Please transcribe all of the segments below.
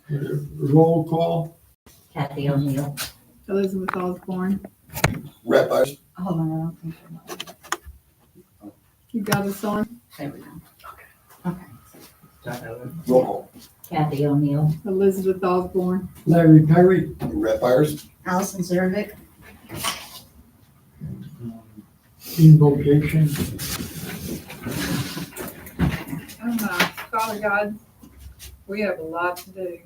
Roll call. Kathy O'Neill. Elizabeth Osborne. Rep Byers. Hold on, I don't think so. You got us on? There we go. Okay. Start over. Roll call. Kathy O'Neill. Elizabeth Osborne. Larry Perry. Rep Byers. Allison Zervik. Invocation. Father God, we have a lot to do.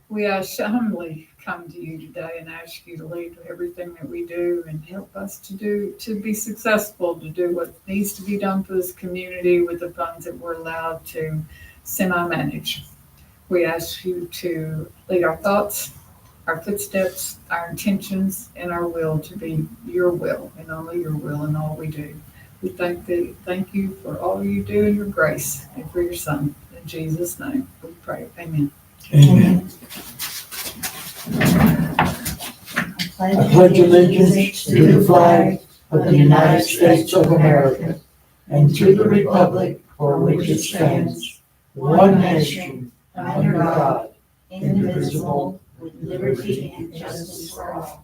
We humbly come to you today and ask you to lead everything that we do and help us to be successful, to do what needs to be done for this community with the funds that we're allowed to semi-manage. We ask you to lead our thoughts, our footsteps, our intentions, and our will to be your will and only your will in all we do. We thank you for all you do and your grace and for your Son. In Jesus' name we pray. Amen. Amen. I pledge allegiance to the flag of the United States of America and to the republic for which it stands, one nation, under God, indivisible, with liberty and justice for all.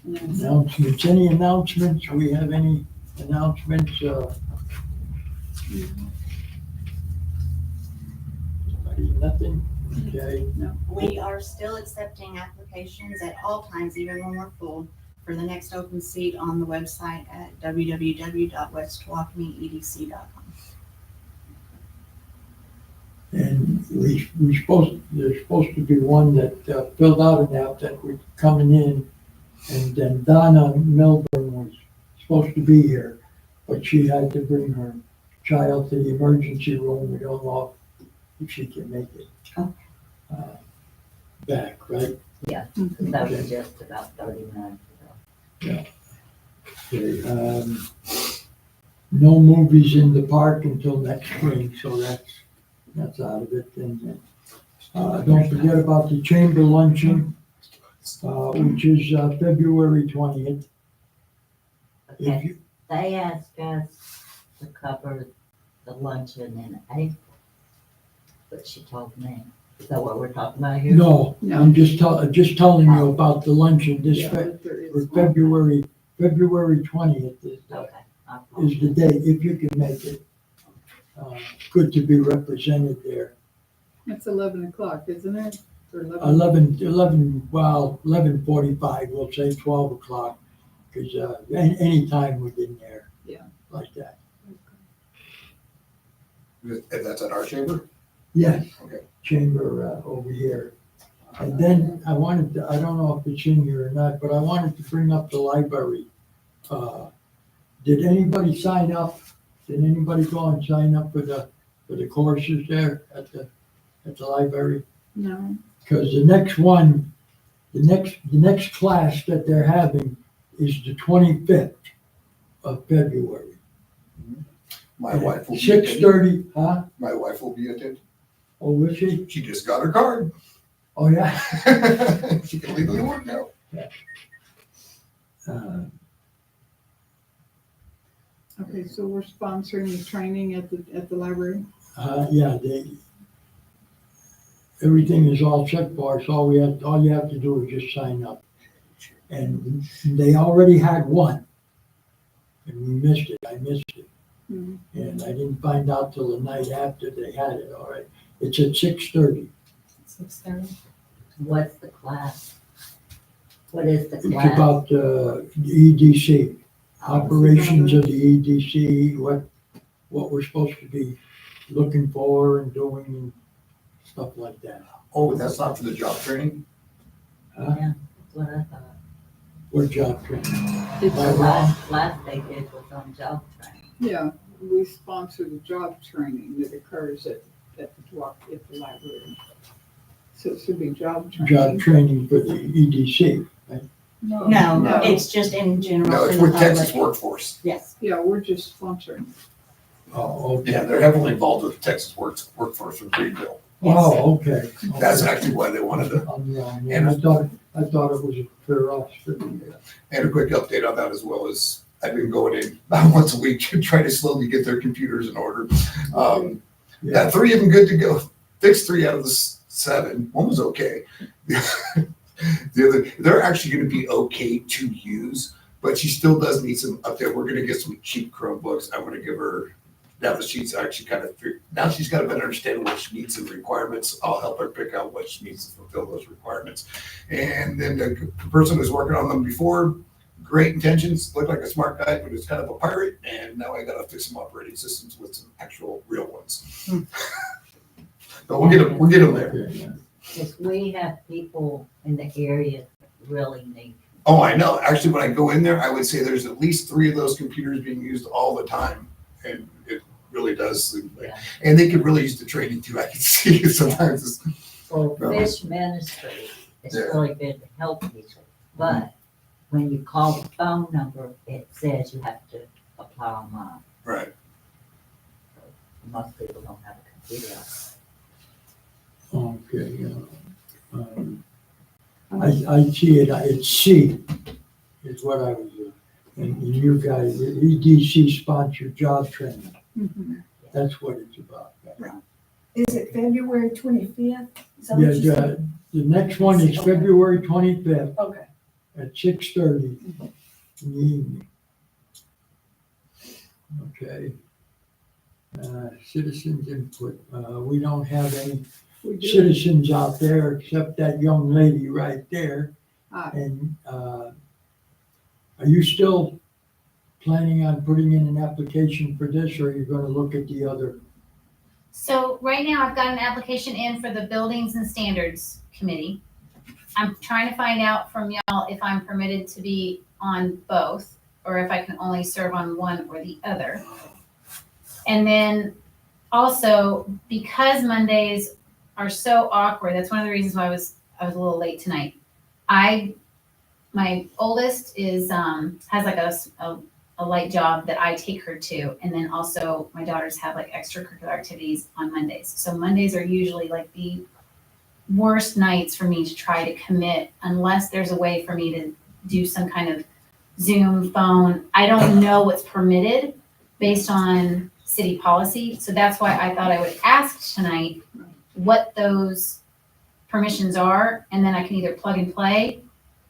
Announcements, any announcements? We have any announcements? Nothing? Okay. We are still accepting applications at all times, even when we're full, for the next open seat on the website at www.westwalkmeedc.com. And there's supposed to be one that filled out an app that was coming in, and then Donna Milburn was supposed to be here, but she had to bring her child to the emergency room. We don't know if she can make it back, right? Yeah, that was just about 30 minutes ago. Okay, no movies in the park until next spring, so that's out of it. And don't forget about the chamber luncheon, which is February 20th. Okay, they asked us to cover the luncheon in April, but she told me. Is that what we're talking about here? No, I'm just telling you about the luncheon this But there is for one. February 20th is Okay. the day, if you can make it. Good to be represented there. It's 11 o'clock, isn't it? Or 11? 11:45, we'll say 12 o'clock, because any time within there. Yeah. Like that. And that's at our chamber? Yes. Okay. Chamber over here. And then I don't know if it's in here or not, but I wanted to bring up the library. Did anybody sign up? Did anybody go and sign up for the courses there at the library? No. Because the next one, the next class that they're having is the 25th of February. My wife will be 6:30, huh? My wife will be attending. Oh, will she? She just got her card. Oh, yeah. She can legally work now. Okay, so we're sponsoring the training at the library? Yeah, everything is all set for us. All you have to do is just sign up. And they already had one. And we missed it. I missed it. Mhm. And I didn't find out till the night after they had it, all right. It's at 6:30. 6:30. What's the class? What is the It's class? about the EDC, operations of the EDC, what we're supposed to be looking for and doing and stuff like that. Oh, that's not for the job training? Huh? Yeah, that's what I thought. What job training? It's The last they did was on job training. Yeah, we sponsor the job training that occurs at the library. So it should be job training. Job training for the EDC, right? No, it's just in general. No, it's for the with Texas public. Workforce. Yes. Yeah, we're just sponsoring. Oh, okay. Yeah, they're heavily involved with Texas Workforce in Greenville. Oh, okay. That's actually why they wanted to. And I thought it was a fair officer. And a quick update on that as well is I've been going in about once a week to try to slowly get their computers in order. Yeah, Got 3 of them good to go. Fixed 3 out of the 7. One was okay. The other, they're actually going to be okay to use, but she still does need some update. We're going to get some cheap Chromebooks. I'm going to give her, now that she's actually now she's got a better understanding what she needs and requirements. I'll help her pick out what she needs to fulfill those requirements. And then the person who's working on them before, great intentions, looked like a smart guy, but he's kind of a pirate. And now I got to fix some operating systems with some actual real ones. But we'll get them there. yeah. Because we have people in the area that really need. Oh, I know. Actually, when I go in there, I would say there's at least 3 of those computers being used all the time. And it really does seem like, Yeah. and they could really use the training too. I can see it sometimes. For No. fish ministry, it's Yeah. really good to help people. But when you call the phone number, it says you have to apply online. Right. Most people don't have a computer. Okay, I see it, it's C is what I was, and you guys, EDC sponsored job training, Mhm. that's what it's about. Is it February 25th? Yeah, the next one is February 25th Okay. at 6:30 in the evening. Okay. Citizens input, we don't have any We do. citizens out there except that young lady right there. Aye. And are you still planning on putting in an application for this, or are you gonna look at the other? So right now, I've got an application in for the Buildings and Standards Committee. I'm trying to find out from y'all if I'm permitted to be on both, or if I can only serve on one or the other. And then also, because Mondays are so awkward, that's one of the reasons why I was a little late tonight. My oldest is, has like a light job that I take her to. And then also my daughters have like extracurricular activities on Mondays. So Mondays are usually like the worst nights for me to try to commit unless there's a way for me to do some kind of Zoom phone. I don't know what's permitted based on city policy. So that's why I thought I would ask tonight what those permissions are. And then I can either plug and play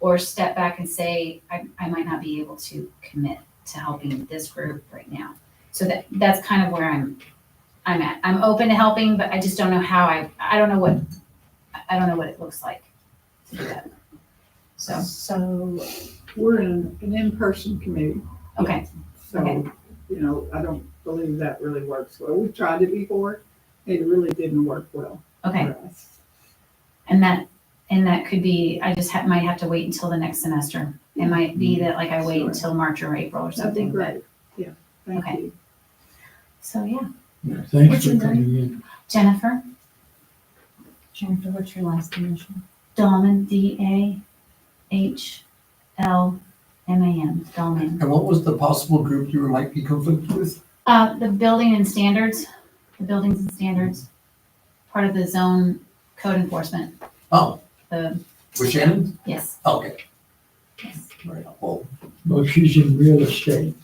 or step back and say, I might not be able to commit to helping this group right now. So that's kind of where I'm at. I'm open to helping, but I just don't know how I don't know what it looks like to do that. So, So, We're in an in-person committee. okay, So, Okay. I don't believe that really works well. We've tried it before. It really didn't work well okay. for us. And that could be, I just might have to wait until the next semester. It might be that like I wait Sure. until March or April or That'd be something, but, great. Yeah, thank Okay. you. so yeah. Thanks What's for your coming in. Jennifer Jennifer, what's your last initial? Dahlman, DAHLMAN, Dahlman. And what was the possible group you might be conflicted with? The building and standards, the buildings and standards, part of the zone code enforcement, Oh, the, with Shannon? yes, Okay. yes. Right. Well, Well, she's in real estate.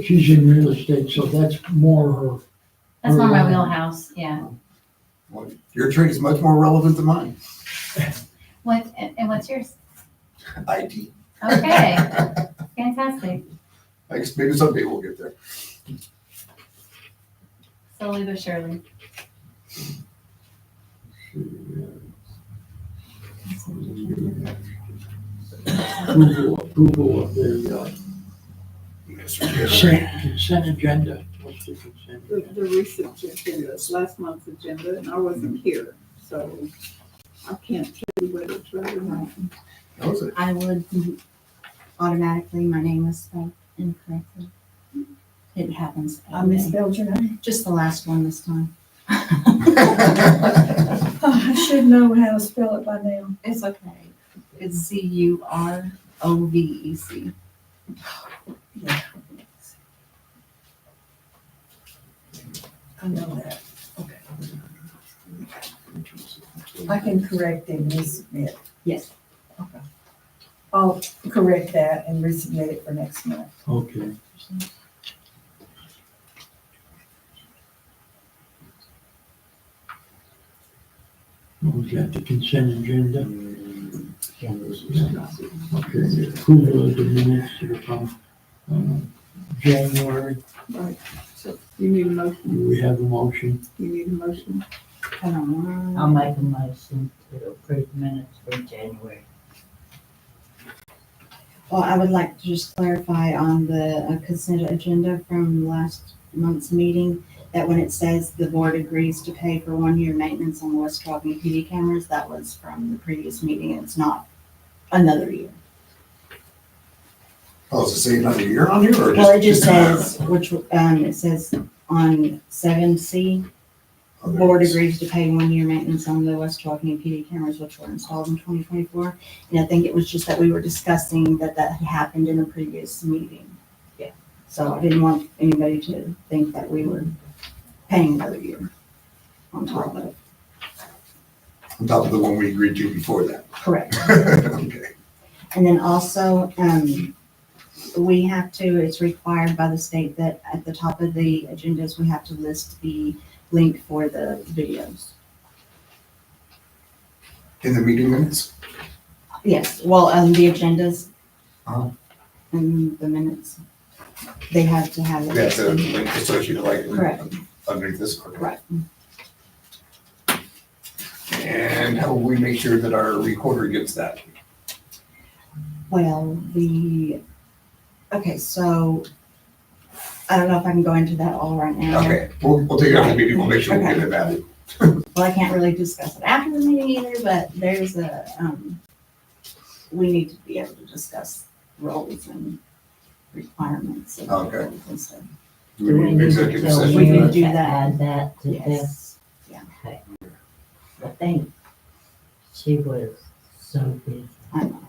She's in real estate, so that's more her. That's more my Right. wheelhouse, yeah. well, your trade is much more relevant than mine. And what's yours? IT. Okay, fantastic. I guess maybe someday we'll get there. Slowly but surely. Approval of the consent agenda. What's the consent The, agenda? the recent agenda, last month's agenda, and I wasn't here, so I can't tell you whether it's right or not. That was it. I would automatically, my name was spelled incorrectly. It happens. I misspelled your name. Just the last one this time. I should know how to spell it by now. It's okay. It's CUROVEC. I know that. Okay. I can correct and resubmit. Yes. I'll correct that and resubmit it for next month. Okay. Was that the consent agenda? Okay, approval of the minutes from January. Right, so you need a motion, Do we have a motion? you need a motion. I'll make a motion to approve minutes for January. Well, I would like to just clarify on the consent agenda from last month's meeting, that when it says the board agrees to pay for 1 year maintenance on the West Trogny PD cameras, that was from the previous meeting, and it's not another year. Oh, does it say another year on here or just? Well, it just says, it says on 7C, Oh, the there board it is. agrees to pay 1 year maintenance on the West Trogny PD cameras, which were installed in 2024. And I think it was just that we were discussing that had happened in a previous meeting. Yeah. So I didn't want anybody to think that we were paying another year on top of it. On top of the one we agreed to before that. Correct. Okay. And then also, we have to, it's required by the state that at the top of the agendas, we have to list the link for the videos. In the meeting minutes? Yes, well, the agendas. Uh-huh. And the minutes. They have to have it. That's a link associated like Correct. underneath this. Okay. Right. And how will we make sure that our recorder gets that? Well, okay, so I don't know if I can go into that all right now. Okay, we'll take it after the meeting, we'll make sure we Okay. get it added. Well, I can't really discuss it after the meeting either, but there's we need to be able to discuss roles and requirements and Okay. roles and stuff. Do we need an to executive tell session? We can Mary do to that. Add that to Yes. this? Yeah. Okay. I think she was so busy. I know.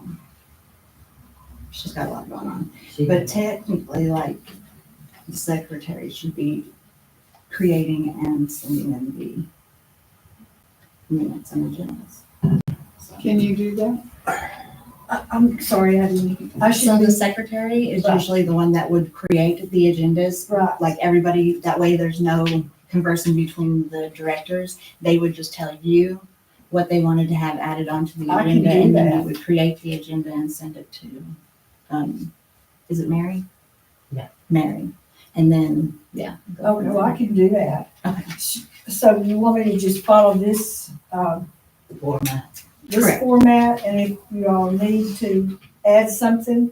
She's got a lot going on. She- But technically, like, the secretary should be creating and sending in the minutes and agendas. So- Can you do that? I'm sorry, I So should the be, secretary is Right. usually the one that would create the agendas, right, like everybody, that way there's no conversing between the directors. They would just tell you what they wanted to have added onto the I can agenda, do and then that. you would create the agenda and send it to, is it Mary? Yeah. Mary, and then, yeah. go oh, from no, I there. can do that. Okay. So you want me to just follow this, Format. this Correct. format, and if you all need to add something,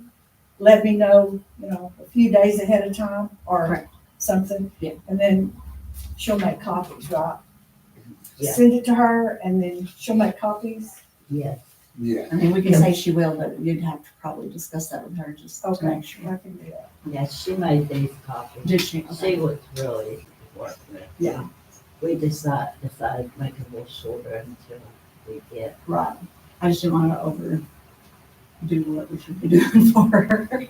let me know, a few days ahead of time, or Correct. something. Yeah. And then she'll make copies, right? Yeah. Send it to her, and then she'll make copies. Yes. Yeah, I mean, we can say she will, but you'd have to probably discuss that with her just to Okay, make sure. I can do that. Yes, she made these copies. Did she? She was really working it. Yeah. We decided to make it a little shorter until we get. Right. I just didn't want to overdo what we should be doing for her.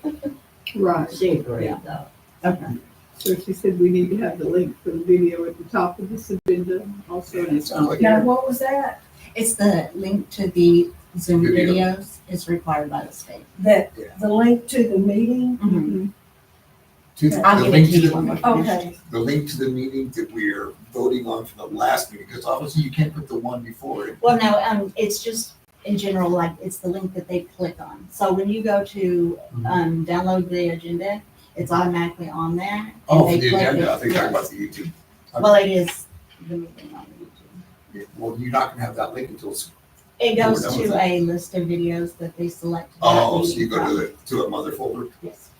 Right, She agreed though. Okay. so she said we need to have the link for the video at the top of this agenda also. And it's sounds like Now, what was that? It's the link to the Zoom Video. videos is required by the state. That, Yeah. the link to the meeting? Mhm. I'll the give it link to to you the, when we're finished. Okay, the link to the meeting that we're voting on from the last meeting, because obviously you can't put the one before it. Well, no, it's just in general, like, it's the link that they click on. So when you go to, download the agenda, it's automatically on there. and Oh, for they the click agenda, it. I think you're talking Yes. about the YouTube. Well, it is the meeting on YouTube. Yeah, well, you're not gonna have that link until, It We're goes done with to a list of videos that they select. that oh, so meeting you go from. to a mother folder? Yes.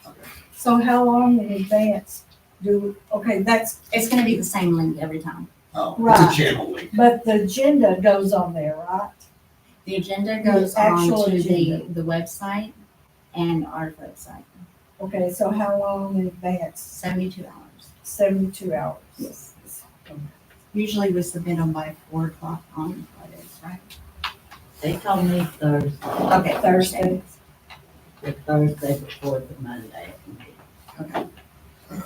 so how long in advance that's, It's gonna be the same link every time. Oh, it's Right. a channel link. but the agenda goes on there, right? The agenda goes actual on to agenda. the website and our website, Okay, so how long in advance? 72 hours. 72 hours? Yes. Usually we submit them by 4 o'clock on Fridays, right? They told me Thursday, Okay, Thursday? the Thursday before the Monday. Okay.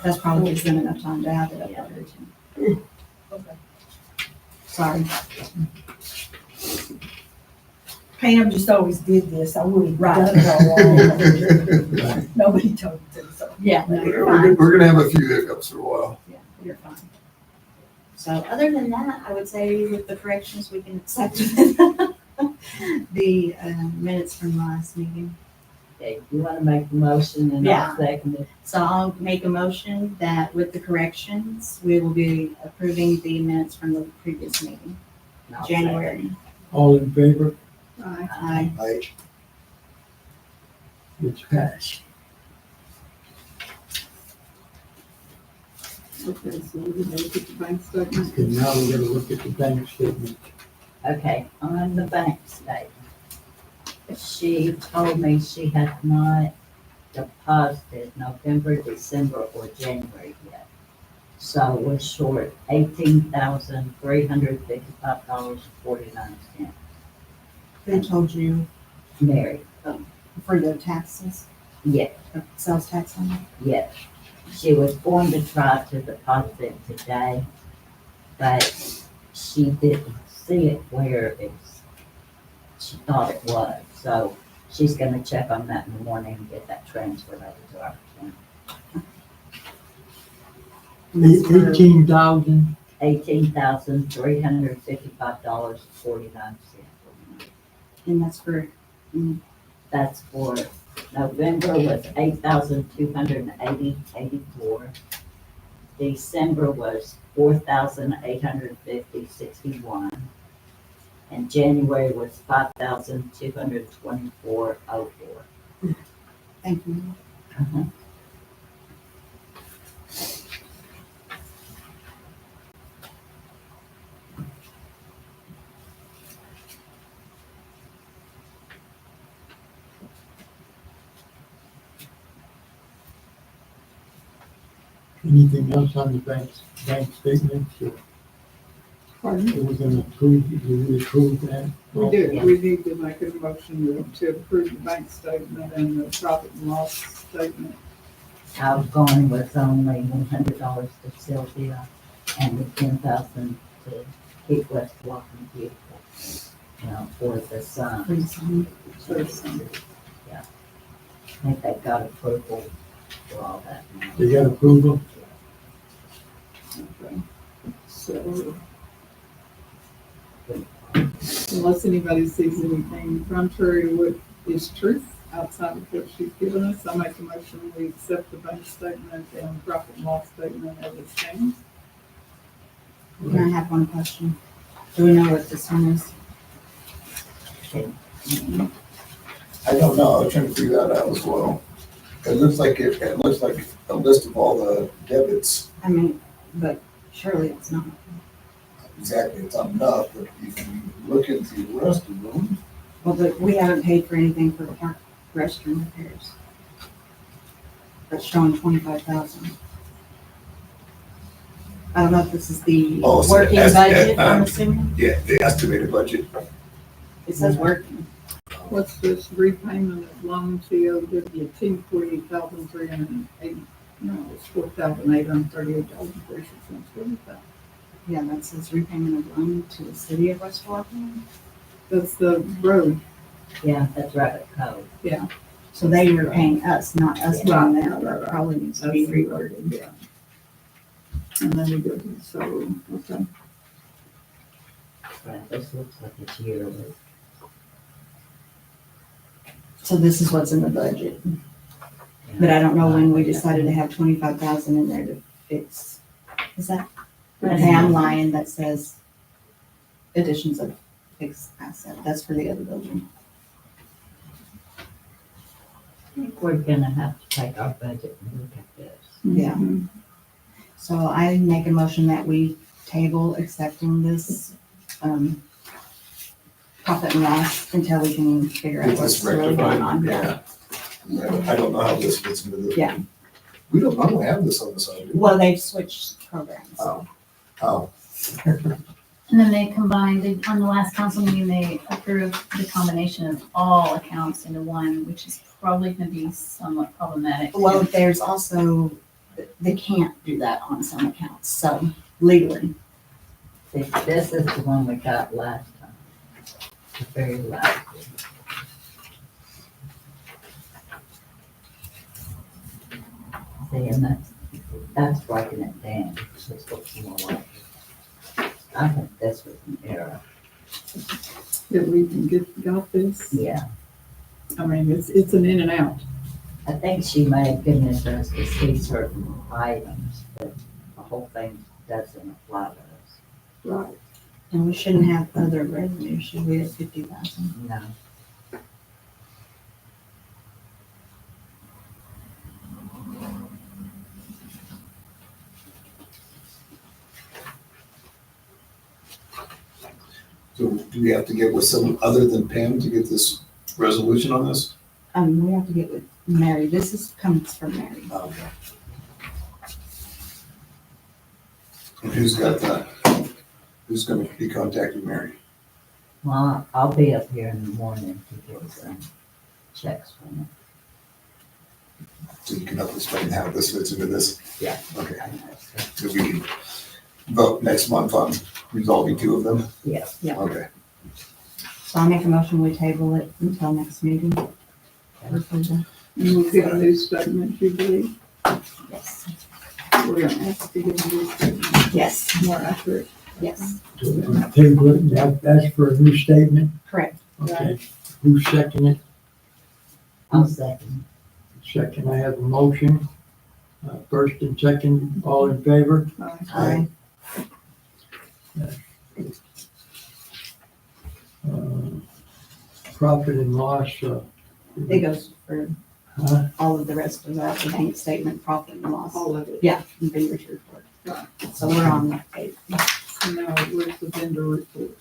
That's probably gives them enough time to have it uploaded too. Okay. Sorry. Pam just always did this, I wouldn't have Right. done it all along. Nobody told me to, so. Yeah, no, you're We're fine. gonna have a few hiccups for a while. Yeah, you're fine. So other than that, I would say with the corrections, we can accept the minutes from last meeting. Okay, you wanna make a motion and Yeah. I'll second it? So I'll make a motion that with the corrections, we will be approving the minutes from the previous meeting, And I'll second it. January. All in favor? Aye. It's passed. Okay, so we're gonna look at the bank statement. Okay, now we're gonna look at the bank statement. Okay, on the bank statement, she told me she had not deposited November, December, or January yet. So we're short $18,355.49. Who told you Mary, for the taxes, yes, the sales tax on it? yes. She was going to try to deposit it today, but she didn't see it where she thought it was. So she's gonna check on that in the morning and get that transferred over to our account. And that's for- $18,355.49. And that's for, That's for November was 8,280.84. December was 4,850.61. And January was 5,224.04. thank you. Anything else on the bank statements? Or Pardon? are we gonna approve, do we approve that? We do, we need to make a motion to approve the bank statement and the profit and loss statement. Outgoing was only $100 to Sylvia and the 10,000 to keep West Walking beautiful. For the sun. Please, So it's, I think they got approval for all that now. They got approval? okay. So unless anybody sees anything contrary to what is truth outside of what she's given us, I make a motion we accept the bank statement and profit and loss statement as it stands. can I have one question? Do we know what this one is? I don't know, I was trying to figure that out as well. It looks like a list of all the debits. I mean, but surely it's not. Exactly, it's not enough, but if you look into the rest of them, Well, but we haven't paid for anything for park restroom repairs. That's showing 25,000. I don't know if this is the Oh, so working that's- budget, I'm assuming. yeah, the estimated budget. It says working. What's this repayment of loan TOW, $48,380, no, it's $4,838.36. What is that? Yeah, that says repayment of loan to the city of West Walton. That's the road. Yeah, that's Rabbit Cove. Yeah. So they were paying us, not us Right, paying them. right, right. That probably needs to be reworded. Yeah. And then we go to, so, okay. Right, this looks like it's yearly. So this is what's in the budget. But I don't know when we decided to have 25,000 in there to fix. Is that? Okay, I'm lying. That says additions of fixed asset. That's for the other building. I think we're gonna have to take our budget and look at this. Yeah. Mhm. So I make a motion that we table accepting this, profit and loss until we can figure out Get what's this really going on. rectified, yeah. I don't know how this fits into the. Yeah. We don't have this on the side, do we? Well, they've switched programs. Oh. And then they combined, on the last council meeting, they approved the combination of all accounts into one, which is probably gonna be somewhat problematic. Well, there's also, they can't do that on some accounts, so legally. See, this is the one we got last time. Very loud. See, and that's breaking it down. This looks more like it. I think this was an error. That we can got this. Yeah, I mean, it's an in and out. I think she may have given it to us to see certain items, but the whole thing doesn't apply to us. Right. And we shouldn't have other revenue, should we, at 50,000? No. So do we have to get with someone other than Pam to get this resolution on this? We have to get with Mary, comes from Mary. Okay. And who's got that? Who's gonna be contacting Mary? Well, I'll be up here in the morning to get some checks from So you can help explain how this fits into this? Yeah. Okay, her. so we can vote next month on resolving two of them? Yeah. Yeah. Okay. So I'll make a motion, we table it until next meeting. For approval. And we'll get a new statement, you believe? Yes. We're gonna ask to get a new statement, Yes, more accurate. yes, So we're gonna table it and ask for a new statement. correct. Okay, who's seconding it? I'll second. Second, I have a motion. First and second, all in favor? Aye. Profit and loss, It goes for huh? all of the rest of that, the bank statement, profit and loss. All of it. Yeah, and vendor's report. So we're on that page. So now where's the vendor report?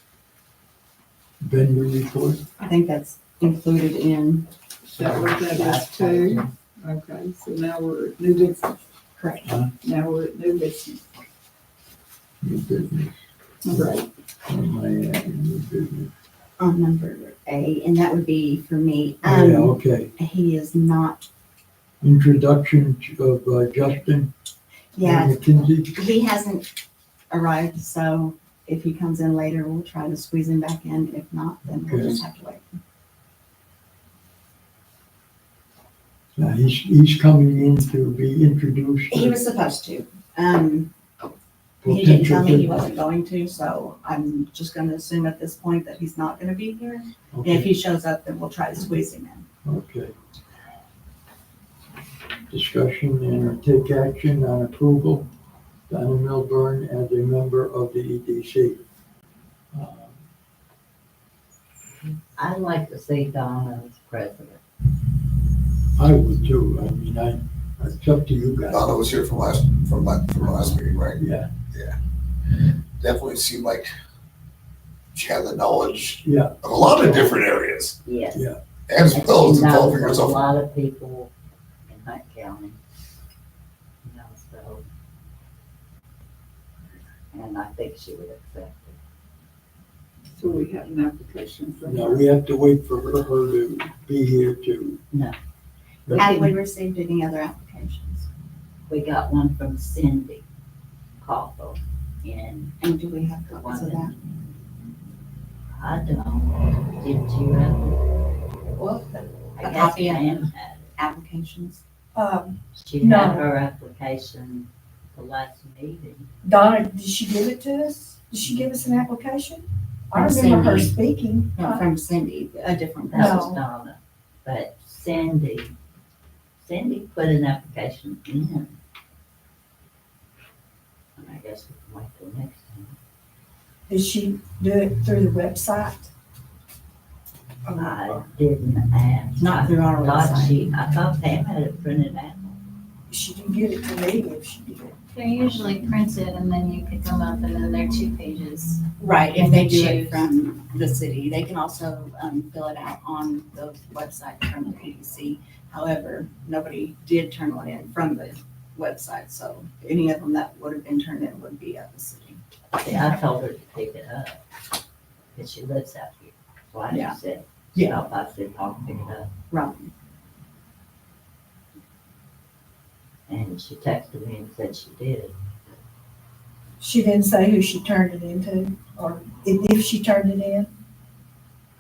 Vendor report. I think that's included in, That what that is too? Okay, so now we're at new business. correct. Now we're at new business. New business. Right. On my new business. On number A, and that would be for me. Oh, yeah, okay. He is not, Introduction of Justin yeah, McKinsey. he hasn't arrived, so if he comes in later, we'll try to squeeze him back in. If not, then we'll just have to wait. He's coming in to be introduced. He to was supposed to. He didn't tell me he wasn't going to, so I'm just gonna assume at this point that he's not gonna be here. And if Okay, he shows up, then we'll try to squeeze him in. okay. Discussion and or take action on approval, Donna Milburn as a member of the EDC. I'd like to see Donna as president. I would too. I mean, it's up to you guys. Donna was here from last meeting, right? Yeah, Definitely seemed like she had the knowledge yeah, of a lot of different areas, Yes. Yeah. as well as She involving knows a herself. lot of people in Hunt County. You know, so. And I think she would accept it. So we have an application from no, her. we have to wait for her to be here to. No. Have we received any other applications? We got one from Cindy Coffle in And do we have copies of that? I don't, did you have it? Well, I a guess copy of Pam had it. applications. She No. had her application the last meeting. Donna, did she give it to us? Did she give us an application? I From remember her Cindy. speaking. No, from Cindy, a different That person. was Donna. But Cindy put an application in. And I guess we can wait till next time. Did she do it through the website? I didn't ask. Not through our website. I thought Pam had it printed out. She didn't give it to me if she did. They're usually printed and then you pick them up and then they're 2 pages. Right, if they do Choose. it from the city, they can also fill it out on the website from the PDC. However, nobody did turn one in from the website, so any of them that would have been turned in would be at the city. See, I told her to pick it up. Because she lives out here. So I Yeah. just said, Yeah. I said, I'll pick it up. Right. And she texted me and said she did. She didn't say who she turned it into or if she turned it in.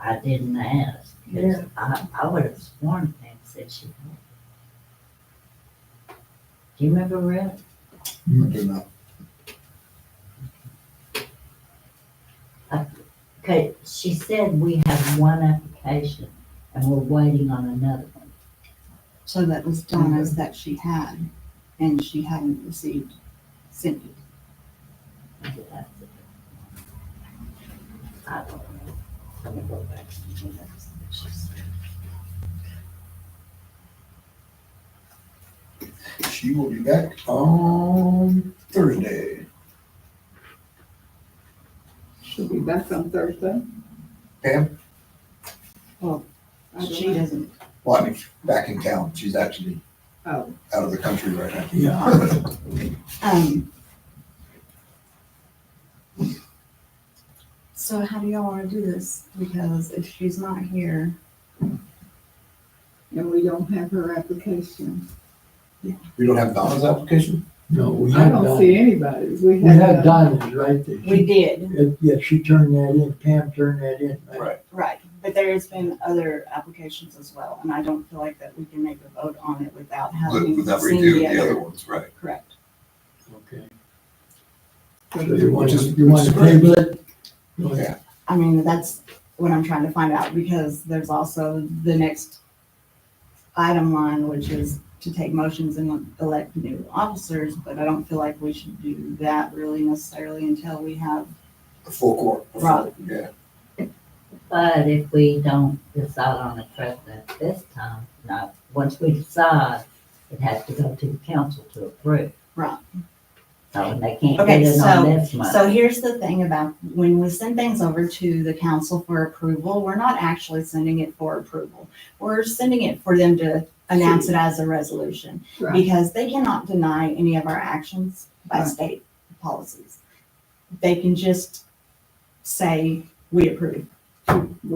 I didn't ask. 'Cause Yeah. I would have sworn Pam said she had. Do you remember, Rick? I do not. Okay, she said we have one application and we're waiting on another one. So that was Donna's that she had, and she hadn't received Cindy. Maybe that's it. I don't know. Let me go back. She said. She will be back on Thursday. She'll be back on Thursday. Pam? I don't She know. doesn't, Well, I mean, back in town. She's actually Oh, out of the country right now. Yeah, um. So how do y'all wanna do this? Because if she's not here, and we don't have her application. We don't have Donna's application? no, we I had don't Donna. see anybody's. We had Donna's, right? we did, Yeah, she turned that in, Pam turned that in, right? Right. right, but there's been other applications as well, and I don't feel like that we can make a vote on it without having Without seen reviewing the the other other. ones, right? Correct. Okay. So you want to great. table it? Go ahead. Yeah. I mean, that's what I'm trying to find out, because there's also the next item line, which is to take motions and elect new officers, but I don't feel like we should do that really necessarily until we have, The full court. Right. Yeah. But if we don't decide on a president this time, no, once we decide, it has to go to the council to approve. Right. So they can't Okay, get it on this month. so here's the thing about when we send things over to the council for approval, we're not actually sending it for approval. We're sending it for them to announce it as a resolution, Right. because they cannot deny any of our actions by Right. state policies. They can just say, we approve,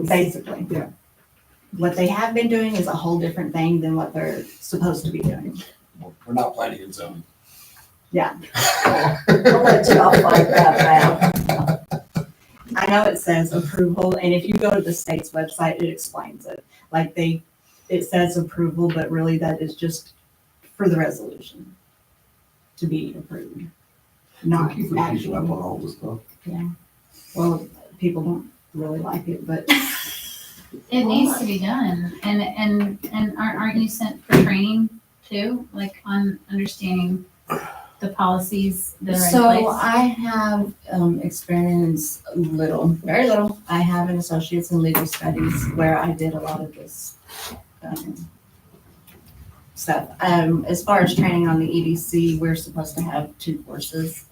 basically. Yeah. What they have been doing is a whole different thing than what they're supposed to be doing. We're not planning and zoning. Yeah. I'll let y'all find that out. I know it says approval, and if you go to the state's website, it explains it. Like it says approval, but really that is just for the resolution to be approved. Not Keep keeping up on actually, all this stuff. well, people don't really like it, but It needs to be done, and aren't you sent for training too, like on understanding the policies that are in so place? I have experience very little. I have an associate's in legal studies where I did a lot of this stuff. As far as training on the EDC, we're supposed to have 2 courses.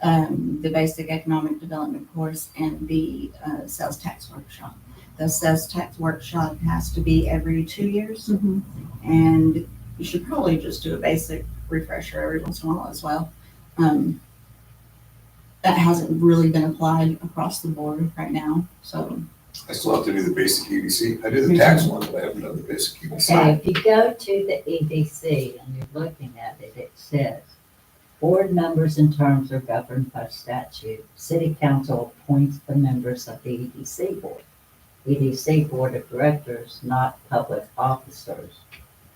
The basic economic development course and the sales tax workshop. The sales tax workshop has to be every 2 years, Mhm. and you should probably just do a basic refresher every once in a while as well. That hasn't really been applied across the board right now, so. I still have to do the basic EDC. I did the tax one, but I haven't done the basic E EDC. Okay, if you go to the EDC and you're looking at it, it says, board members and terms are governed by statute. City council appoints the members of the EDC board. EDC board of directors, not public officers,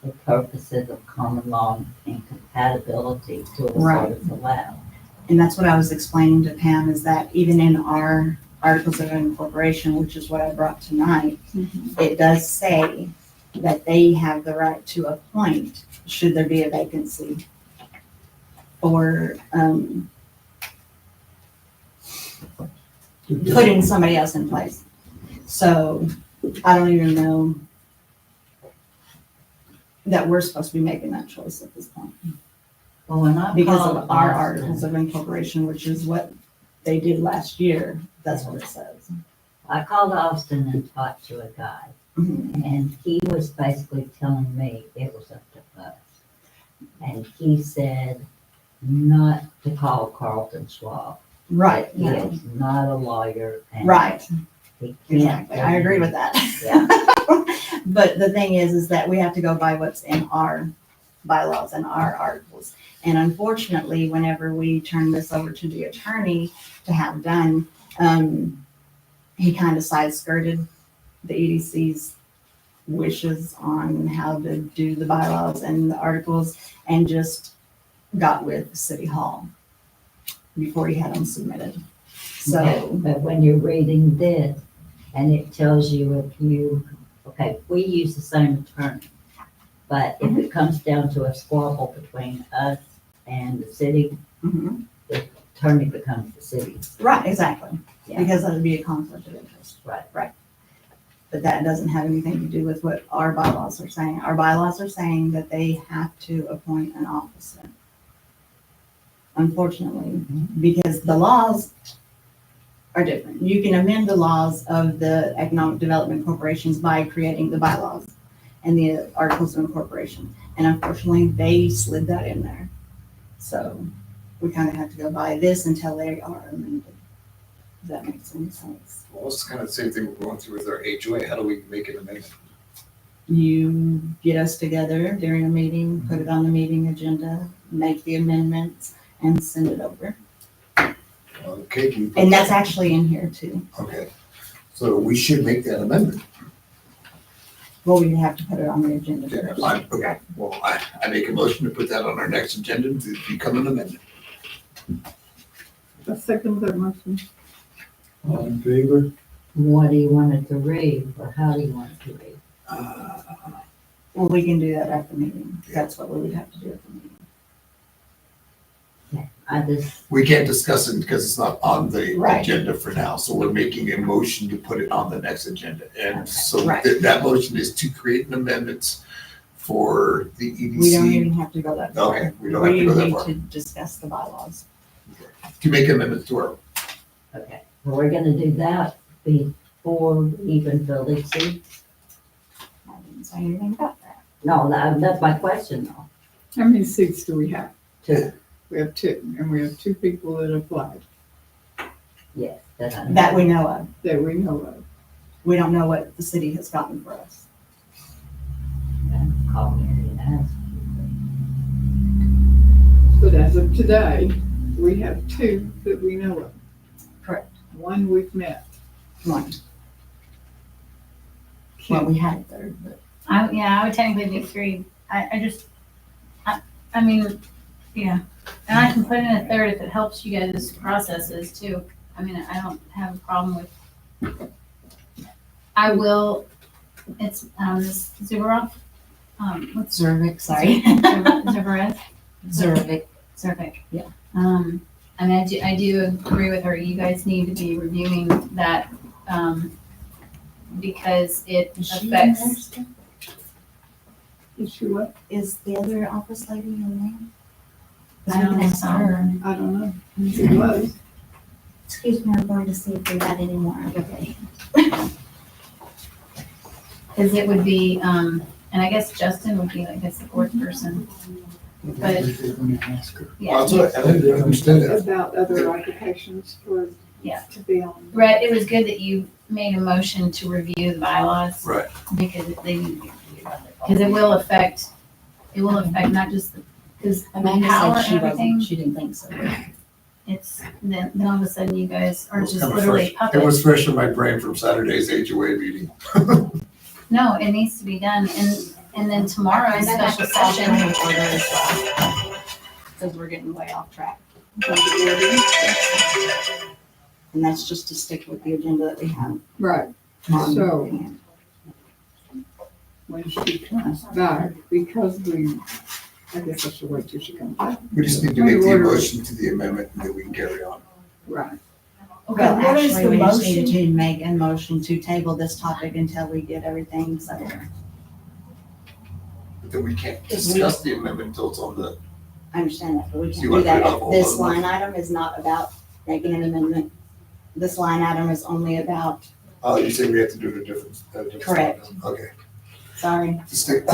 for purposes of common law and compatibility to a Right. is allowed. And that's what I was explaining to Pam, is that even in our articles of incorporation, which is what I brought tonight, it does say that they have the right to appoint, should there be a vacancy, or putting somebody else in place. So I don't even know that we're supposed to be making that choice at this point, Well, when I because called of our Austin- articles of incorporation, which is what they did last year. That's what it says. I called Austin and talked to a guy, Mhm. and he was basically telling me it was up to us. And he said not to call Carlton Schwab. Right, He is not a lawyer. And right, he can't. exactly. I agree with that. Yeah. But the thing is that we have to go by what's in our bylaws and our articles. And unfortunately, whenever we turn this over to the attorney to have done, he kind of side skirted the EDC's wishes on how to do the bylaws and the articles, and just got with City Hall before he had them submitted. So, But when you're reading this, and it tells you if you, okay, we use the same attorney, but if it comes down to a squabble between us and the city, mhm. attorney becomes the city's. Right, exactly, Yeah. because that would be a conflict of interest. Right. But that doesn't have anything to do with what our bylaws are saying. Our bylaws are saying that they have to appoint an officer. Unfortunately, because the laws are different. You can amend the laws of the economic development corporations by creating the bylaws and the articles of incorporation. And unfortunately, they slid that in there. So we kind of have to go by this until they are amended. Does that make any sense? Well, it's kind of the same thing we're going through with our HOA. How do we make an amendment? You get us together during a meeting, put it on the meeting agenda, make the amendments, and send it over. Okay, can you put And that's that- actually in here too. Okay, so we should make that amendment. Well, we have to put it on the agenda Yeah, first. okay, well, I make a motion to put that on our next agenda to become an amendment. I second that motion. All in favor? What do you want it to read, or how do you want it to read? Well, we can do that at the meeting. That's what we would have to do at the meeting. I just, We can't discuss it because it's not on the Right. agenda for now, so we're making a motion to put it on the next agenda. And so Right. that motion is to create an amendment for the We don't EDC, even have to go that far. Okay, we don't have to go that far. We need to discuss the bylaws. to make amendments to our, okay, well, we're gonna do that before we even fill these seats? I didn't say anything about that. No, that's my question though. How many seats do we have? Two. We have two, and we have two people that applied Yes, that I know. That we know of. that we know of. We don't know what the city has gotten for us. Call me and ask. But as of today, we have two that we know of. Correct. One we've met. One. Well, we had a third, but I would technically be three. I mean, yeah. And I can put in a third if it helps you guys' processes too. I mean, I don't have a problem with. I will, it's, this Zuberoff, what's Zervik, sorry. Zuberev? Zervik. Zervik. Yeah. I mean, I do agree with her. You guys need to be reviewing that, because it Is she in affects. there? Is she what? Is the other office lady in there? 'Cause I we don't can know. ask her. I don't know. It was. Excuse me, I'm going to see if we got any more. Okay. Cause it would be, and I guess Justin would be like a support person. But- Yeah. that's what, I understand that. About other applications for, Yeah. to be on. Brett, it was good that you made a motion to review the bylaws. Right. Because they need to be reviewed. Because it will affect not just the, because Amanda power said and she everything, wasn't, she didn't think so. it's, then all of a sudden you guys are It was just kinda literally fresh. It puppets. was fresh in my brain from Saturday's HOA meeting. No, it needs to be done, and then tomorrow's And that special has to fall in session. order as well. Because we're getting way off track. And that's just to stick with the agenda that we have. Right, on So- hand. when she comes back, because I guess I should wait till she comes back. We just need to make the motion to the amendment and then we can carry on. Right. Okay, Well, what is actually, the we just needed motion? to make a motion to table this topic until we get everything settled. But then we can't discuss the amendment until it's on the, I understand that, but we So can't you do want to put that. it up all This over? line item is not about making an amendment. This line item is only about, oh, you say we have to do it a different. Correct. Okay. sorry,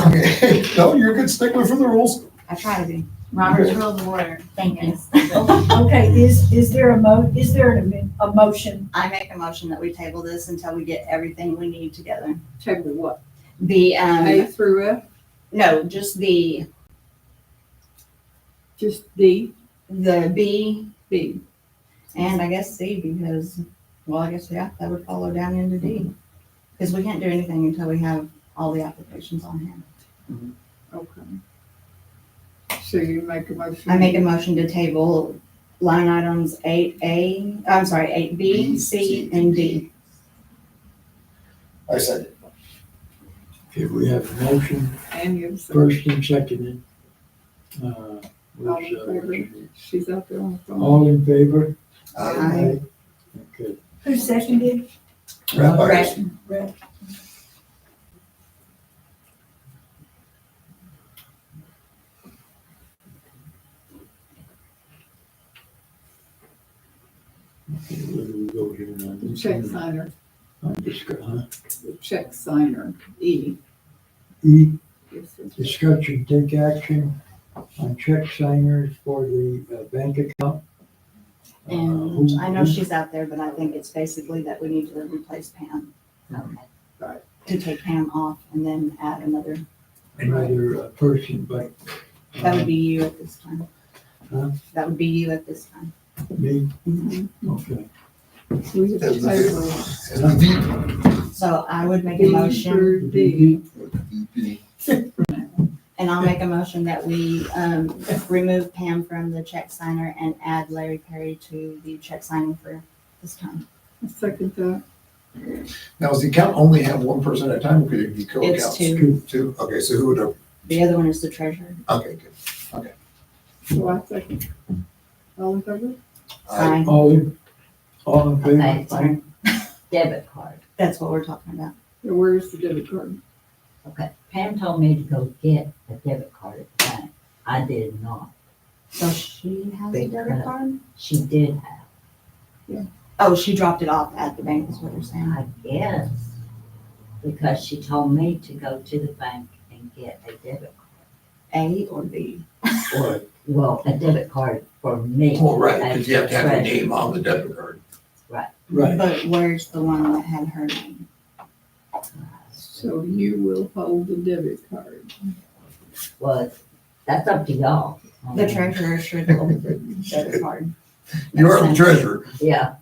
Okay, no, you're a good stickler for the rules. I try to be. Robert's Rules of Order. Thank you. Okay, is there a motion? I make a motion that we table this until we get everything we need together. Table what? The, A through F, no, just the just D, B, B. and I guess C, because, well, I guess, yeah, that would follow down into D. Because we can't do anything until we have all the applications on hand. Okay. So you make a motion? I make a motion to table line items 8A, I'm sorry, 8B, C, and D. I said it. Okay, we have a motion, And you say, first and seconded. all Where's, in favor? She's out there on the phone. all in favor? Aye. Okay. Who seconded? Right. Brett. Okay, where do we go here now? The check signer, On discuss, the check signer, E. E, Yes, sir. discussion, take action on check signers for the bank account. And I know she's out there, but I think it's basically that we need to replace Pam, Okay. to take Pam off and then add another. Another person, but. That would be you at this time. Huh? That would be you at this time. Me, Mhm. okay. We have to As the table as the VP. So I would make a B motion, through D. VP. and I'll make a motion that we remove Pam from the check signer and add Larry Perry to the check signing for this time. I second that. Now, does the account only have one person at a time, or could it be co-accounts? It's two. Two, okay, so who would have, The other one is the treasurer. okay, good. So I second. All in favor? Aye. All in favor? Okay, so debit card. That's what we're talking about. Yeah, where's the debit card? Okay, Pam told me to go get a debit card at the bank. I did not. So she has a debit card? She did have, Oh, she dropped it off at the bank, is what you're saying. I guess, because she told me to go to the bank and get a debit A or B? card. Well, a debit card for me. Well, right, as because you have to have your treasurer. name on the debit card. Right, But where's the one that had her name? So you will hold the debit card. Well, that's up to y'all. The treasurer should hold the debit card. You are the Makes sense. treasurer. Yeah,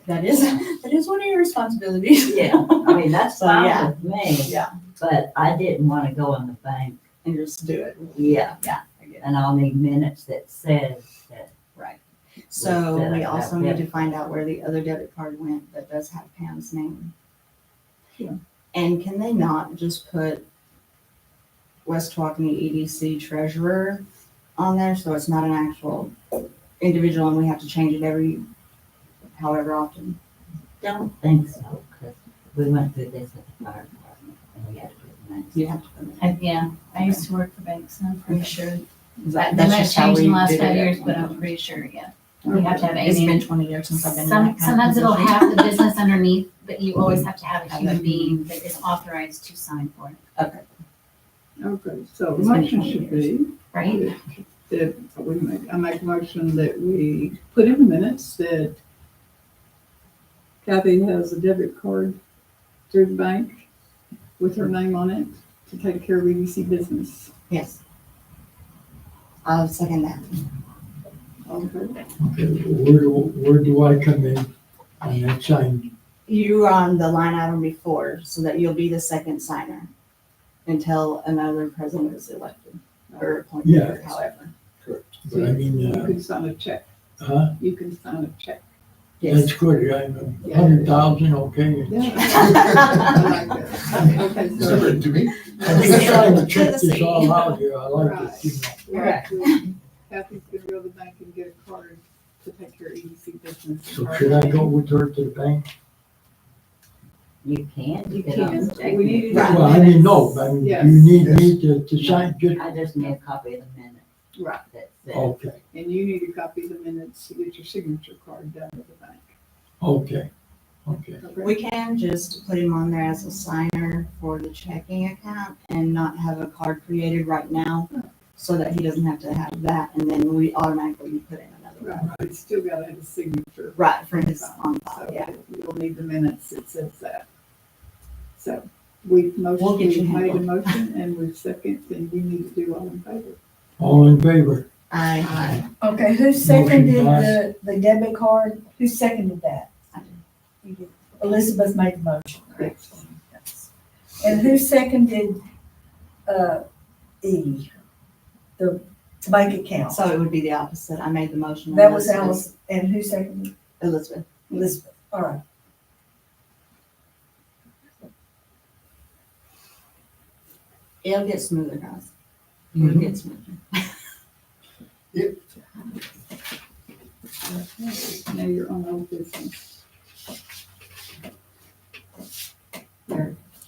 That is one of your responsibilities. yeah, I mean, that's So, fine yeah. with me, Yeah, but I didn't want to go in the bank. and just do it. Yeah, Yeah, I get it. and I'll need minutes that says that, So Set we up also that need to debit find out where the other debit card went that does have Pam's name. Yeah. And can they not just put West Waukene EDC treasurer on there, so it's not an actual individual and we have to change it however often? don't think so, because we went through this at the fire department, and we had to put minutes. You have to put it. Yeah, I used to work for banks, and I'm pretty sure. That- They that's might have just how changed in we the last did 5 it at years, one but I'm time. pretty sure, yeah. You have to have a It's been name. 20 years since I've been in that kind of Sometimes it'll position. have the business underneath, but you always have to have a Have human it. being that is authorized to sign for it, Okay. Okay, so the It's been motion 20 should be right? that I make a motion that we put in the minutes that Kathy has a debit card through the bank with her name on it to take care of EDC business. Yes. I'll second that. Okay. okay, where do I come in on that sign? You were on the line item before, so that you'll be the second signer until another president is elected or appointed, Yeah. or however. But I mean, You can sign a check. huh? You can sign a check. That's good, I'm 100,000, okay? Yeah. I like that. Okay, Is it so. written to me? I'm just trying to check this all out here, I like it, you know. Correct. Kathy's gonna go to the bank and get a card to take care of EDC business. So should I go with her to the bank? You can. You get on the can. check. We need to- Right. Well, I mean, no, I mean, Yes. you need Yes. me to sign, just, I just need a copy of the minutes Right, that says. okay, and you need a copy of the minutes to get your signature card done at the bank. okay, okay. Okay? We can just put him on there as a signer for the checking account and not have a card created right now, so that he doesn't have to have that, and then we automatically put in another one. Right, but you still gotta have a signature. Right, for his on So file, yeah. you'll need the minutes, it says that. So we've We'll get you made a handled. motion and we've seconded, and we need to do all in favor. All in favor? I, Okay, who seconded Motion the debit card? Who seconded that? I You did. Elizabeth made the motion. Yes. And who seconded, E, the bank account? So it would be the opposite. I made the motion. That was Elizabeth- Alice, and who seconded? Elizabeth. Elizabeth, all right. It'll get smoother, guys. It'll get smoother. Now you're on old business.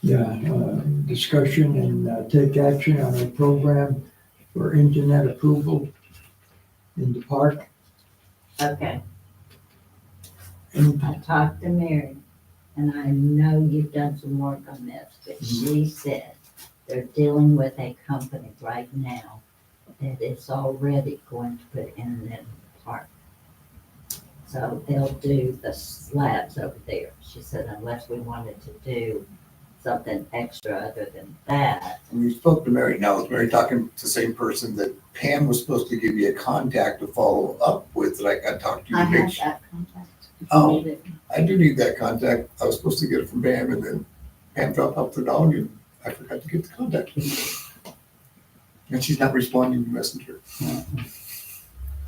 Yeah, discussion and take action on a program for internet approval in the park. Okay, Any- I talked to Mary, and I know you've done some work on this, but she said they're dealing with a company right now that is already going to put internet in the park. So they'll do the slabs over there. She said unless we wanted to do something extra other than that. We spoke to Mary. Now, is Mary talking to the same person that Pam was supposed to give you a contact to follow up with, that I got to talk to you? I to make have sure- that contact. If you Oh. need it. I do need that contact. I was supposed to get it from Pam, and then Pam dropped off the dog, and I forgot to get the contact. And she's not responding to Messenger.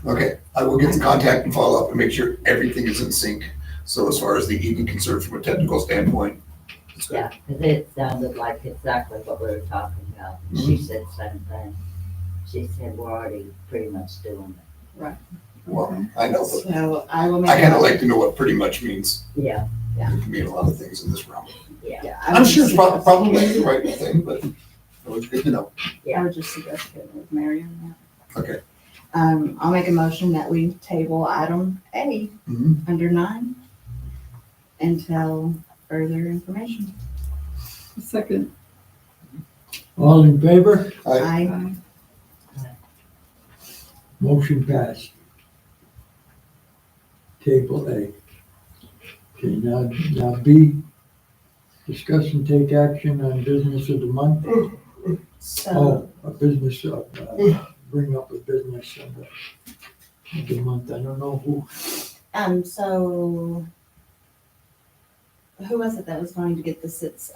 Okay, I will get the contact and follow up and make sure everything is in sync. So as far as the evening concern from a technical standpoint, it's good. Yeah, because it sounded like exactly what we were talking about. She said the same thing. She said we're already pretty much doing it. Well, I know, but So I will make. I kind of a- like to know what pretty much means. Yeah, It can mean a lot of things in this realm. yeah. Yeah, I'm sure it's probably the right thing, but it's good to know. I would just suggest getting with Mary on Okay. that. I'll make a motion that we table item A Mhm. under 9 until further information. Second, All in favor? I, Motion passed. Table A. Okay, now B, discuss and take action on business of the month. so, Oh, a business of, bring up a business of the month. I don't know who. so who was it that was going to get the sits?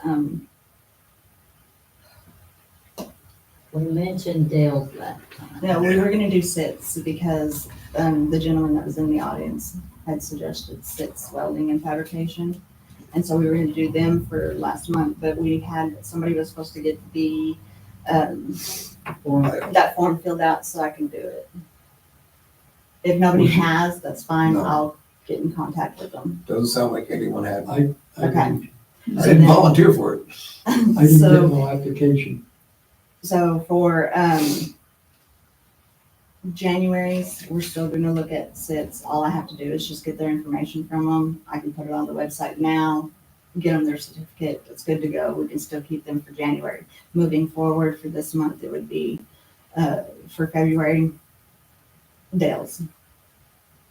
We mentioned Dale's last time. No, we were gonna do sits because, the gentleman that was in the audience had suggested sits welding and fabrication. And so we were gonna do them for last month, but somebody was supposed to get the, that form filled out so I can do it. If nobody has, that's fine, No. I'll get in contact with them. Doesn't sound like anyone had. I I Okay. didn't, didn't volunteer for it. I didn't get So, no application. so for, January's, we're still gonna look at sits. All I have to do is just get their information from them. I can put it on the website now, get them their certificate. It's good to go. We can still keep them for January. Moving forward for this month, it would be, for February, Dale's.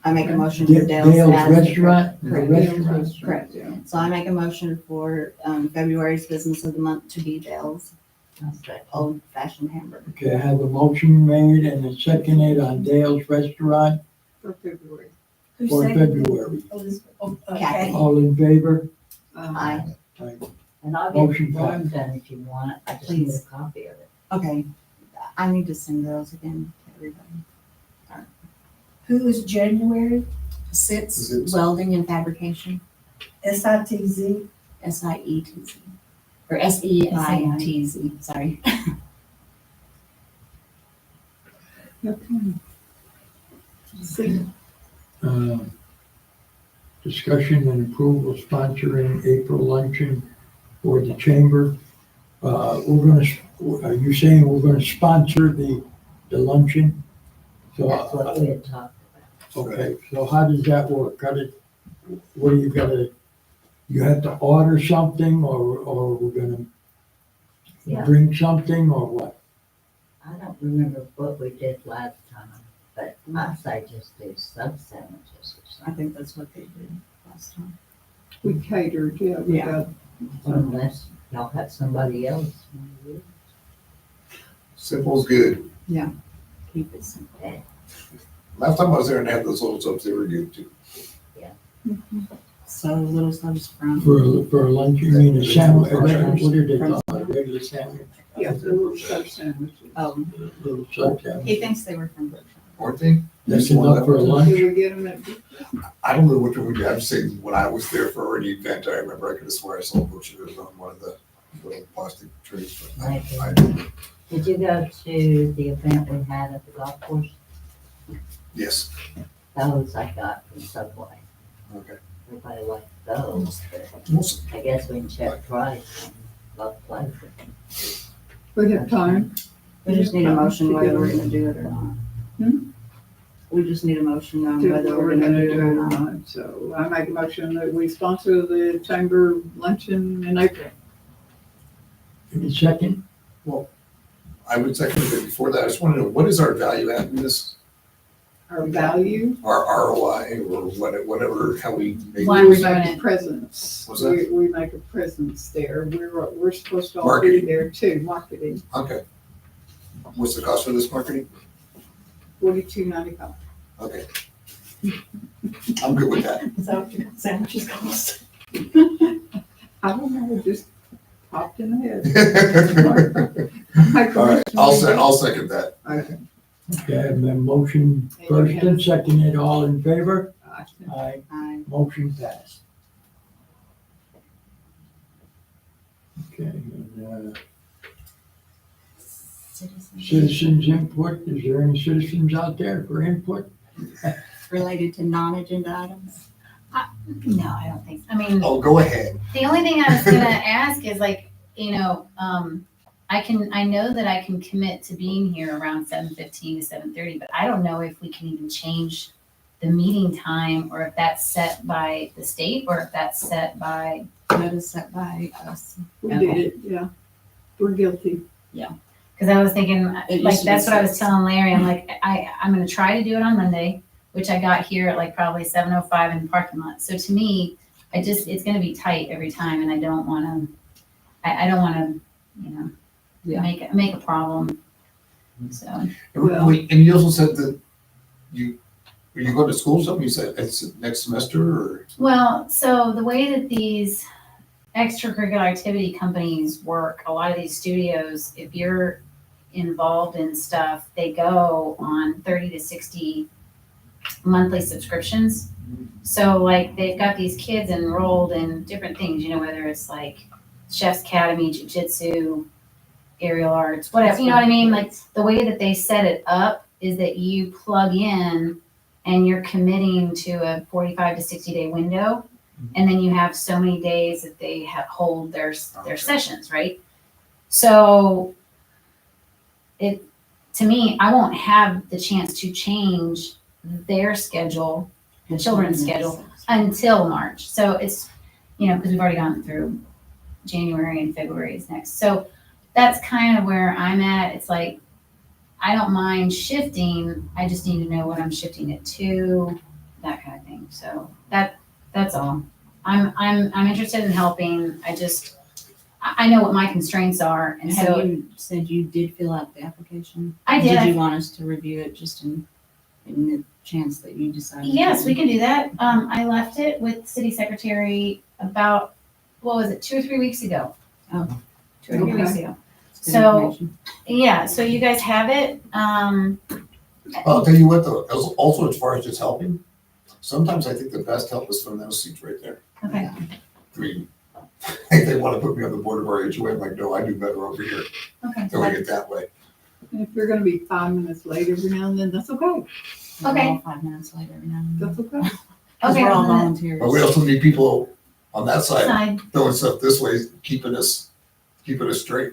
I make a motion for Dale's. Dale's as the- Restaurant, the Correct. restaurant. Correct. yeah. So I make a motion for, February's business of the month to be Dale's Okay. Old Fashioned Hamburger. Okay, I have a motion made and a seconded on Dale's Restaurant For February. Who for seconded? February. Elizabeth. Oh, Kathy. All in favor? Aye. Aye. And I'll get Motion the form done if you want. I just need a Please. copy of it. Okay, I need to send those again to everybody. Who is January? Sits, Sits. welding and fabrication, SITZ? SIETZ, or SEITZ, sorry. Okay. See, Discussion and approval sponsoring April luncheon for the chamber. Are you saying we're gonna sponsor the luncheon? That's what So, we had talked about. okay, so how does that work? What do you gotta, you have to order something or we're gonna Yeah. bring something or what? I don't remember what we did last time, but I say just do sub sandwiches or I something. think that's what they did last time. we catered, yeah, we Yeah. got, Unless y'all have somebody else. Simple's good. Keep it simple. Okay. Last time I was there and had those little subs, they were good too. So little subs from. For a lunch, you mean a sandwich, what did they call it, a regular sandwich? Yeah, the little sub sandwiches. Oh, Little sub sandwich. he thinks they were from Berkshire. Aren't they? That's enough for a lunch? Did we get them at, I don't know what we do. I'm saying when I was there for an event, I remember I could have sworn I saw butchers on one of the little plastic trays. But I didn't. Did you go to the event we had at the golf course? Yes. Those I got from Subway. Okay. Everybody liked those, but Awesome. I guess we can check price on both places. we have time? We just need a motion whether we're gonna do it or not. Hmm? We just need a motion on To whether what we're gonna do it or not. So I make a motion that we sponsor the chamber luncheon in April. Any second? I would second it. Before that, I just want to know, what is our value add in this? Our value, Our ROI or whatever, how we make Why we we're it? doing make a it. presence. What's that? We make a presence there. We're supposed to all be Marketing. there too, marketing, Okay. What's the cost for this marketing? $42.95. Okay. I'm good with that. Is that what your sandwiches cost? I don't know, it just popped in the head. All right, I'll second that. Okay. Okay, I have a motion first and seconded, all in favor? Aye, Aye. motion passed. Okay, and, citizens input, is there any citizens out there for input? Related to non-agenda items? No, I don't think, I mean, Oh, go ahead. the only thing I was gonna ask is like, I know that I can commit to being here around 7:15 to 7:30, but I don't know if we can even change the meeting time or if that's set by the state or if that's set by, That is set by us. We did it, yeah. We're guilty. because I was thinking, It like, used to be that's what I was 6. telling Larry, I'm like, I'm gonna try to do it on Monday, which I got here at like probably 7:05 in the parking lot. So to me, it's gonna be tight every time and I don't wanna, I don't wanna, Yeah. make a problem. So, Well- Wait, and you also said that are you going to school or something? You said it's next semester or? well, so the way that these extracurricular activity companies work, a lot of these studios, if you're involved in stuff, they go on 30 to 60 monthly subscriptions. So like they've got these kids enrolled in different things, whether it's like Chef's Academy, Jiu-Jitsu, aerial arts, whatever, you know what I mean? Like the way that they set it up is that you plug in and you're committing to a 45 to 60 day window. And then you have so many days that they hold their sessions, right? So to me, I won't have the chance to change their schedule, the children's schedule, until March. So it's, because we've already gone through January and February is next. So that's kind of where I'm at. It's like, I don't mind shifting. I just need to know what I'm shifting it to, that kind of thing. So that's all. I'm interested in helping. I know what my constraints are. And Have so you said you did fill out the application? I did. Did you want us to review it just in the chance that you decided? Yes, to? we can do that. I left it with city secretary about, 2 or 3 weeks ago. Oh. 2 or 3 weeks Okay. ago. It's good So- information. Yeah, so you guys have it. I'll tell you what though, also as far as just helping, sometimes I think the best help is from those seats right there. Okay, I mean, if they want to put me on the board of our HOA, I'm like, no, I do better over here, okay. doing it that way. And if you're gonna be 5 minutes late every now and then, that's okay. We're Okay. all 5 minutes later now. That's okay. 'Cause Okay, we're all well, then- volunteers. But we also need people on that side Side. doing stuff this way, keeping us straight.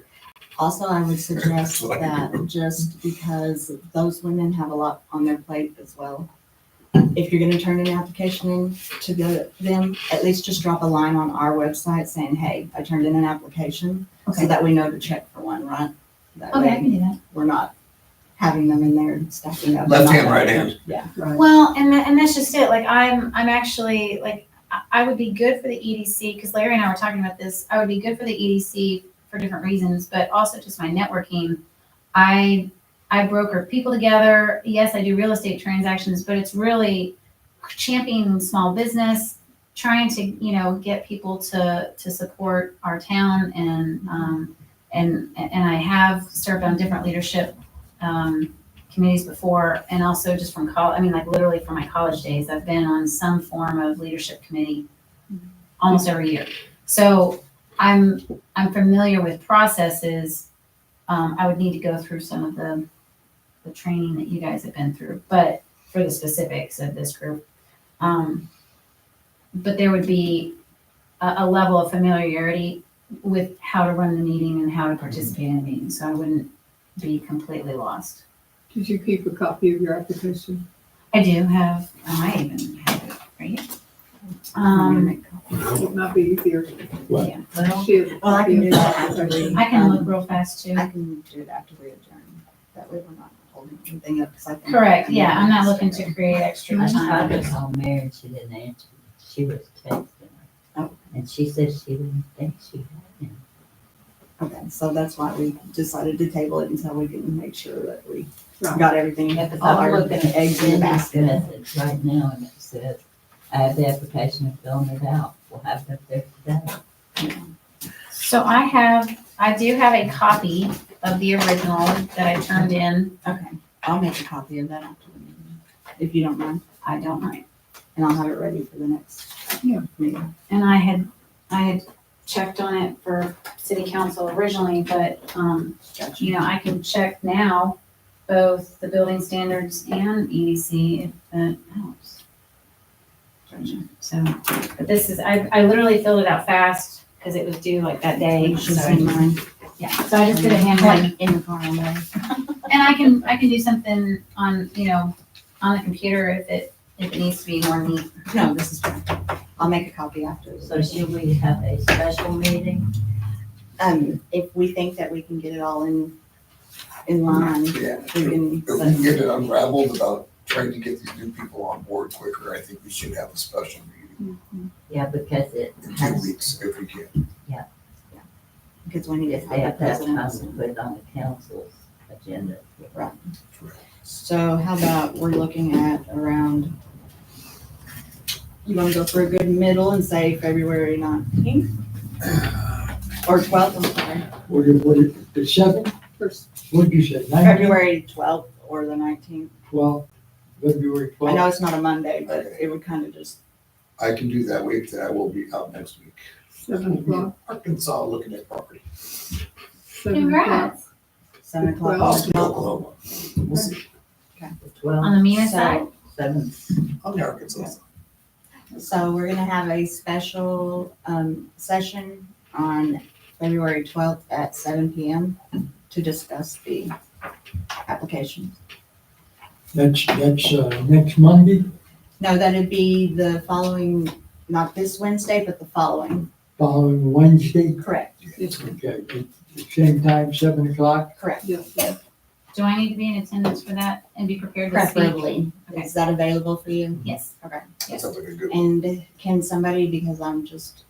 Also, I would suggest That's what I that just because those women have a lot on their plate as well. If you're gonna turn an application in to them, at least just drop a line on our website saying, hey, I turned in an application, so Okay. that we know to check for one, right? That Okay, I way can do that. we're not having them in there stacking up. Left hand, right hand. Yeah. Right. Well, and that's just it. Like I'm actually like, I would be good for the EDC because Larry and I were talking about this. I would be good for the EDC for different reasons, but also just my networking. I broker people together. Yes, I do real estate transactions, but it's really championing small business, trying to, get people to support our town and I have served on different leadership, committees before, and also just from college, like literally from my college days, I've been on some form of leadership committee almost every year. So I'm familiar with processes. I would need to go through some of the training that you guys have been through, but for the specifics of this group. But there would be a level of familiarity with how to run the meeting and how to participate in the meeting, so I wouldn't be completely lost. Did you keep a copy of your application? I do have, I might even have it right here. It might be easier. What? Yeah, Well, She has a Well, I copy can of do the that after application. we. I can look real fast too. I can do it after we adjourn. That way we're not holding anything up. 'Cause I can- Correct, yeah, I'm not looking to create extra I time. tried to call Mary and she didn't answer. She was texting her. Oh. And she said she didn't think she had him. Okay, so that's why we decided to table it until we can make sure that we Right. got everything, Yeah, because all I'm our looking at eggs in the Cindy's basket. message right now and it says, I have the application and filling it out. We'll have it up there today. So I do have a copy of the original that I turned in. Okay, I'll make a copy of that after the meeting, if you don't mind, I don't mind. and I'll have it ready for the next Yeah. meeting. And I had checked on it for city council originally, but, I can check now, both the building standards and EDC if that helps. So, but this is, I literally filled it out fast because it was due like that day. You should So, see mine. yeah, so I just did a handwritten. In the car all day. And I can do something on, on the computer if it needs to be more neat. No, this is fine. I'll make a copy after. So should we have a special meeting? If we think that we can get it all in line, Yeah. we can. If we can get it unraveled about trying to get these new people on board quicker, I think we should have a special meeting Yeah, because it in 2 weeks if we can. Because we need to if have they the have that time to president. put it on the council's agenda. So how about we're looking at around, you want to go for a good middle and say February 19th? Or 12th, I'm sorry. The 7th, First, what'd you say, 9th, February 12th or the 19th. 12th, February I know 12th? it's not a Monday, but it would kind of just, I can do that week, that I will be out next week. 7 o'clock. Arkansas looking at property. 7 o'clock. Congrats. 7 o'clock. Well, or 12th. Oklahoma. We'll see. The 12th, On the MENA So- side? 7th. On the Arkansas. So we're gonna have a special, session on February 12th at 7 PM to discuss the application. That's next Monday, No, that'd be the following, not this Wednesday, but the following. following Wednesday, Correct, Yes, okay, at the same time, 7 o'clock? correct. yes, yes. Do I need to be in attendance for that and be prepared to speak? Preferably. Okay. Is that available for you? Yes. Okay. That sounds like a good. And can somebody, because I'm just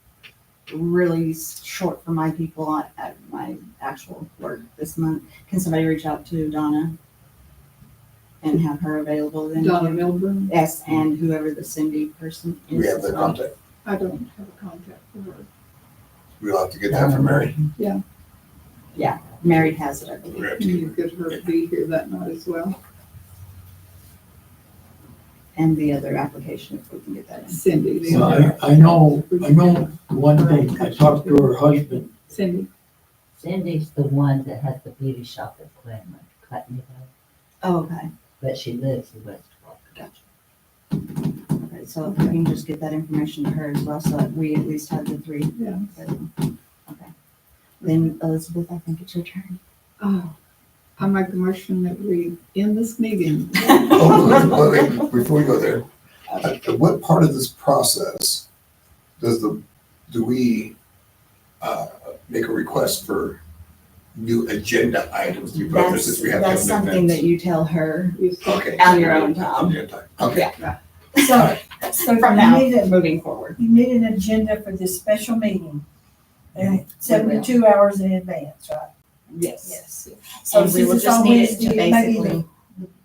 really short for my people at my actual work this month, can somebody reach out to Donna and have her available then? Donna too? Milburn. Yes, and whoever the Cindy person is. Do we have the as well. contact? I don't have a contact for her. We'll have to get that from Mary. Mary has it, I We believe. have Can to- you get her to be here that night as well? And the other application, if we can get that in. Cindy. the Well, other- I know one thing, I talked to her husband, Cindy. Cindy's the one that has the beauty shop at Claremont, cutting it up, Oh, okay. but she lives in West Park. Gotcha. Okay, so if we can just get that information to her as well, so that we at least have the three. Yeah. Okay. Then Elizabeth, I think it's your turn. Oh, I make a motion that we end this meeting. Oh, wait, before we go there, what part of this process do we make a request for new agenda items? Do you brother, since we have to have That's new something minutes? that you tell her. Okay. on your own time. On your own time. Okay. So, so From you now, need a, moving forward. you need an agenda for this special meeting. 72 hours in advance, right? Yes. Yes. So And we since will it's just on need it Wednesday, to maybe basically,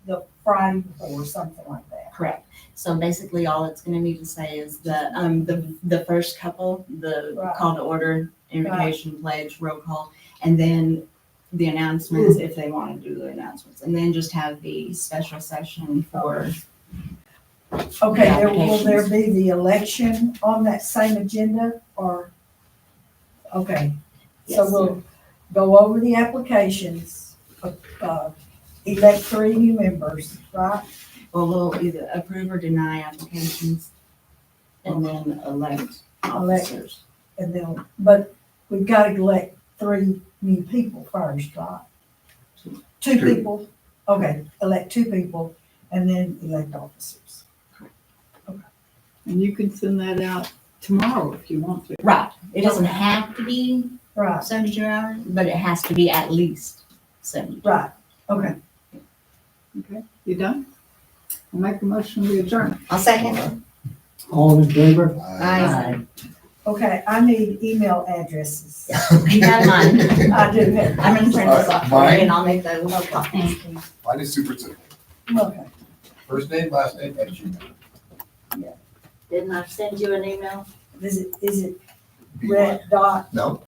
the Friday before, something like that. correct. So basically, all it's gonna need to say is the first couple, the Right. call to order, invocation, pledge, roll call, and then the announcements, if they wanna do the announcements, and then just have the special session for, Okay, The will there applications. be the election on that same agenda or? Okay, so Yes. we'll go over the applications, elect 3 new members, right? well, we'll either approve or deny applications, and then elect officers. And then, but we've got to elect 3 new people first, right? Two Two. people, okay, elect 2 people and then elect officers. And you can send that out tomorrow if you want to. Right, it doesn't have to be Right, 72 hours, but it has to be at least 70. right, okay. Okay, you done? I'll make a motion to adjourn. I'll second. All in favor? Aye. Okay, I need email addresses. You got mine. I do have. I'm gonna print this off for you, Mine? and I'll make those copies. Mine is super simple. Okay, First name, last name, at Gmail. Didn't I send you an email? is it red dot? No,